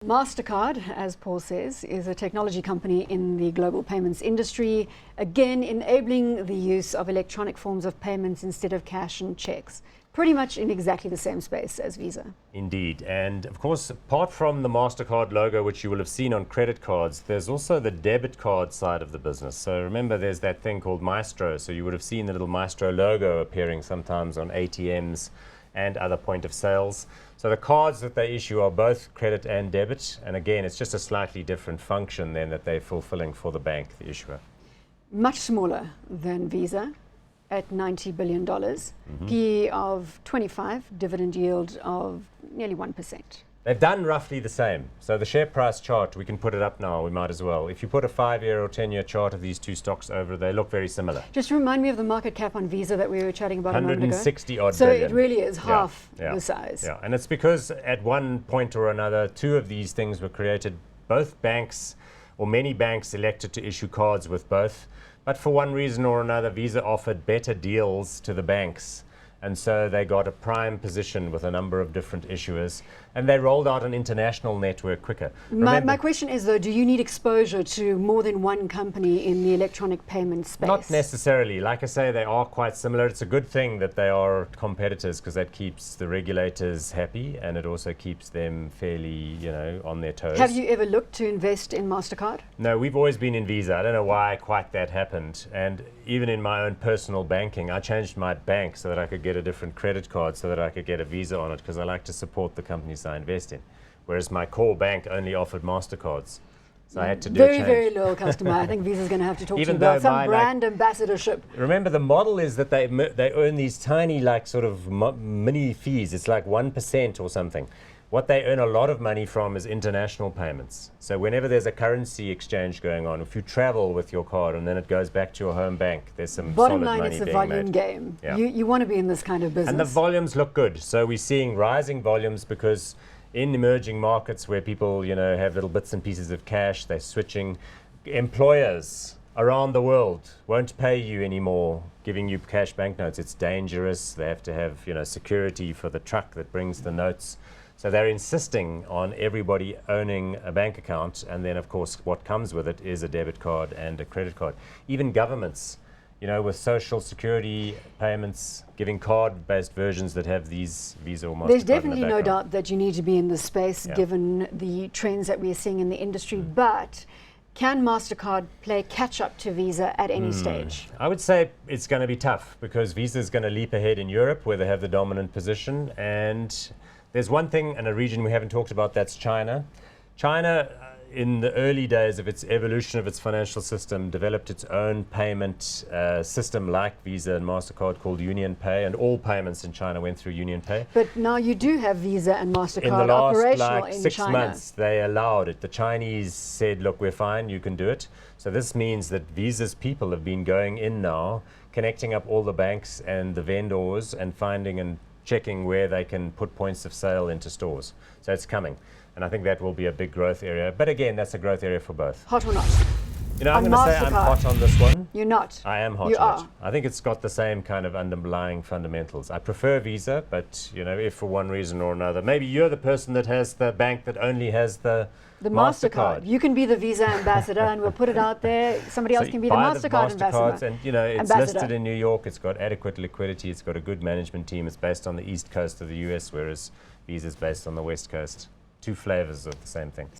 MasterCard, as Paul says, is a technology company in the global payments industry, again enabling the use of electronic forms of payments instead of cash and checks. Pretty much in exactly the same space as Visa. Indeed. And of course, apart from the MasterCard logo, which you will have seen on credit cards, there's also the debit card side of the business. So remember, there's that thing called Maestro. So you would have seen the little Maestro logo appearing sometimes on ATMs and other point of sales. So the cards that they issue are both credit and debit. And again, it's just a slightly different function then that they're fulfilling for the bank, the issuer. Much smaller than Visa at $90 billion, PE of 25, dividend yield of nearly 1%. They've done roughly the same. So the share price chart, we can put it up now, we might as well. If you put a 5-year or 10-year chart of these two stocks over, they look very similar. Just remind me of the market cap on Visa that we were chatting about a moment ago. 160 odd so billion. It really is half the size. Yeah, and it's because at one point or another, two of these things were created. Both banks, or many banks, elected to issue cards with both. But for one reason or another, Visa offered better deals to the banks. And so they got a prime position with a number of different issuers, and they rolled out an international network quicker. My question is, though, do you need exposure to more than one company in the electronic payment space? Not necessarily. Like I say, they are quite similar. It's a good thing that they are competitors because that keeps the regulators happy, and it also keeps them fairly, on their toes. Have you ever looked to invest in MasterCard? No, we've always been in Visa. I don't know why quite that happened. And even in my own personal banking, I changed my bank so that I could get a different credit card so that I could get a Visa on it because I like to support the companies I invest in. Whereas my core bank only offered MasterCards. So I had to do a change. Very loyal customer. I think Visa's going to have to talk Even to you about though some brand ambassadorship. Remember, the model is that they earn these tiny, mini fees. It's like 1% or something. What they earn a lot of money from is international payments. So whenever there's a currency exchange going on, if you travel with your card and then it goes back to your home bank, there's some Bottom solid line, money it's a being volume made. game. Yeah. You want to be in this kind of business. And the volumes look good. So we're seeing rising volumes because in emerging markets where people, have little bits and pieces of cash, they're switching. Employers around the world won't pay you anymore giving you cash banknotes. It's dangerous. They have to have, security for the truck that brings the notes. So they're insisting on everybody owning a bank account, and then of course what comes with it is a debit card and a credit card. Even governments, with social security payments, giving card-based versions that have these Visa or MasterCard. There's definitely no doubt that you need to be in this space given the trends that we're seeing in the industry, but can MasterCard play catch-up to Visa at any stage? I would say it's going to be tough because Visa is going to leap ahead in Europe where they have the dominant position, and there's one thing in a region we haven't talked about, that's China. China, in the early days of its evolution of its financial system, developed its own payment system like Visa and MasterCard called Union Pay, and all payments in China went through Union Pay. But now you do have Visa and MasterCard in the last operational in 6 China. months, they allowed it. The Chinese said, look, we're fine, you can do it. So this means that Visa's people have been going in now, connecting up all the banks and the vendors and finding and checking where they can put points of sale into stores. So it's coming. And I think that will be a big growth area. But again, that's a growth area for both. Hot or not? I'm going to say I'm hot on this one. You're not. I am hot on it. I think it's got the same kind of underlying fundamentals. I prefer Visa, but if for one reason or another, maybe you're the person that has the bank that only has the MasterCard. You can be the Visa ambassador, and we'll put it out there. Somebody else can be the MasterCard ambassador. And it's listed in New York. It's got adequate liquidity. It's got a good management team. It's based on the east coast of the US, whereas Visa's based on the west coast. Two flavors of the same thing.